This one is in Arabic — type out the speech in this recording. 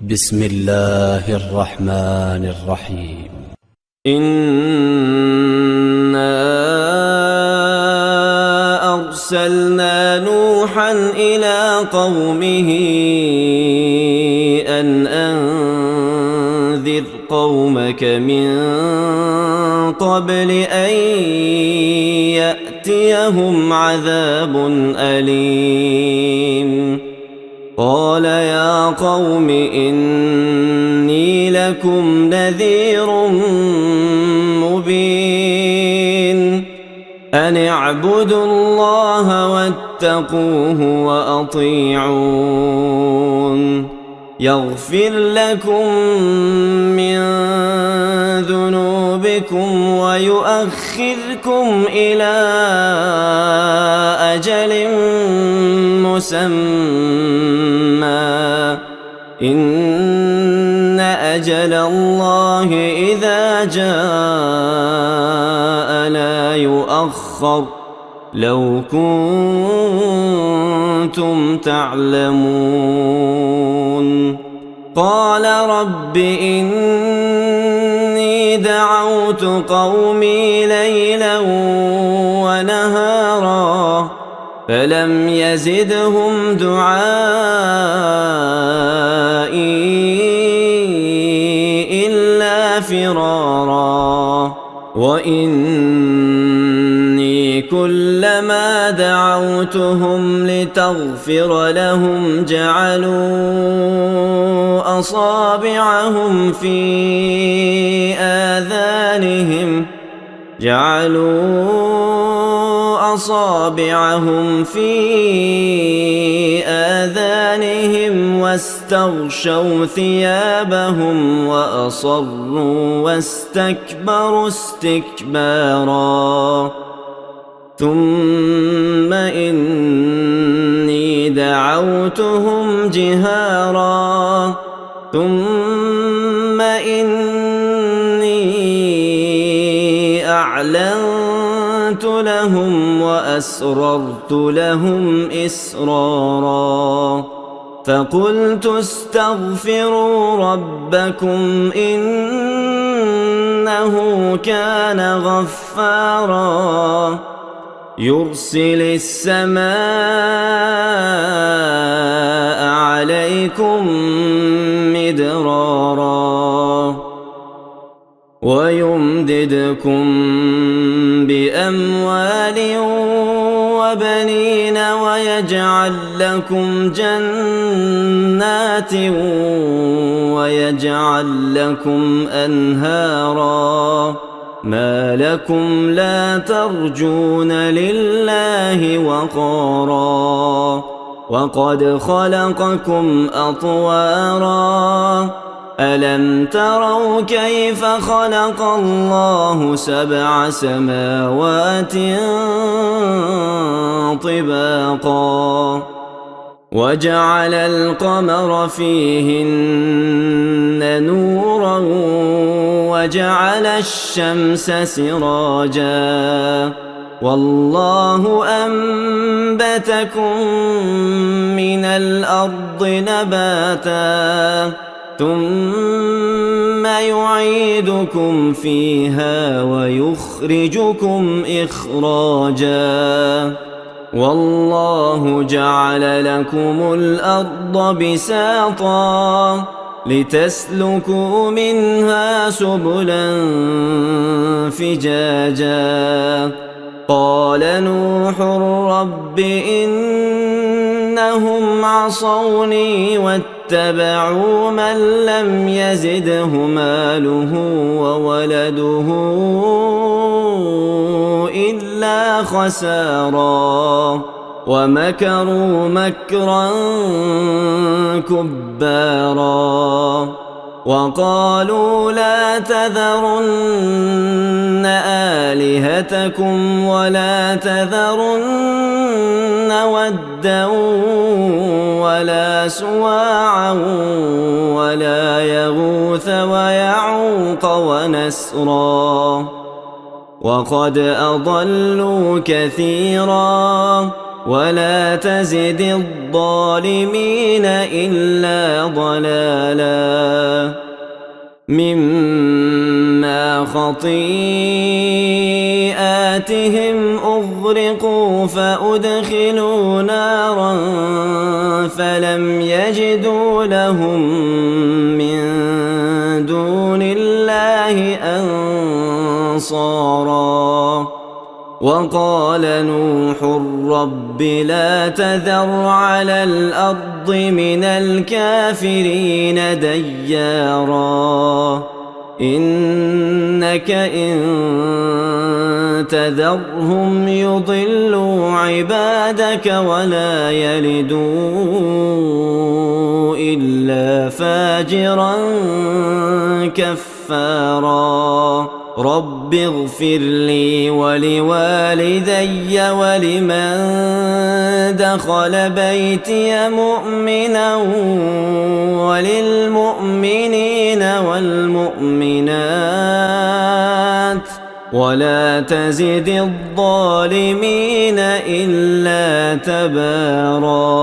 بسم الله الرحمن الرحيم. إنا أرسلنا نوحا إلى قومه أن أنذر قومك من قبل أن يأتيهم عذاب أليم. قال يا قوم إني لكم نذير مبين أن اعبدوا الله واتقوه وأطيعون يغفر لكم من ذنوبكم ويؤخركم إلى أجل مسمى إن أجل الله إذا جاء لا يؤخر لو كنتم تعلمون. قال رب إني دعوت قومي ليلا ونهارا فلم يزدهم دعائي إلا فرارا وإني كلما دعوتهم لتغفر لهم جعلوا أصابعهم في آذانهم واستغشوا ثيابهم وأصروا واستكبروا استكبارا. ثم إني دعوتهم جهارا ثم إني أعلنت لهم وأسررت لهم إسرارا. فقلت استغفروا ربكم إنه كان غفارا يرسل السماء عليكم مدرارا ويمددكم بأموال وبنين ويجعل لكم جنات ويجعل لكم أنهارا. ما لكم لا ترجون لله وقارا وقد خلقكم أطوارا. ألم تروا كيف خلق الله 7 سماوات طباقا وجعل القمر فيهن نورا وجعل الشمس سراجا والله أنبتكم من الأرض نباتا ثم يعيدكم فيها ويخرجكم إخراجا. والله جعل لكم الأرض بساطا لتسلكوا منها سبلا فجاجا. قال نوح رب إنهم عصوني واتبعوا من لم يزده ماله وولده إلا خسارا ومكروا مكرا كبارا. وقالوا لا تذرن آلهتكم ولا تذرن ودا ولا سواعا ولا يغوث ويعوق ونسرا وقد أضلوا كثيرا ولا تزد الظالمين إلا ضلالا مما خطيئاتهم أغرقوا فأدخلوا نارا فلم يجدوا لهم من دون الله أنصارا وقال نوح رب لا تذر على الأرض من الكافرين ديارا إنك إن تذرهم يضلوا عبادك ولا يلدوا إلا فاجرا كفارا رب اغفر لي ولوالدي ولمن دخل بيتي مؤمنا وللمؤمنين والمؤمنات ولا تزد الظالمين إلا تباراً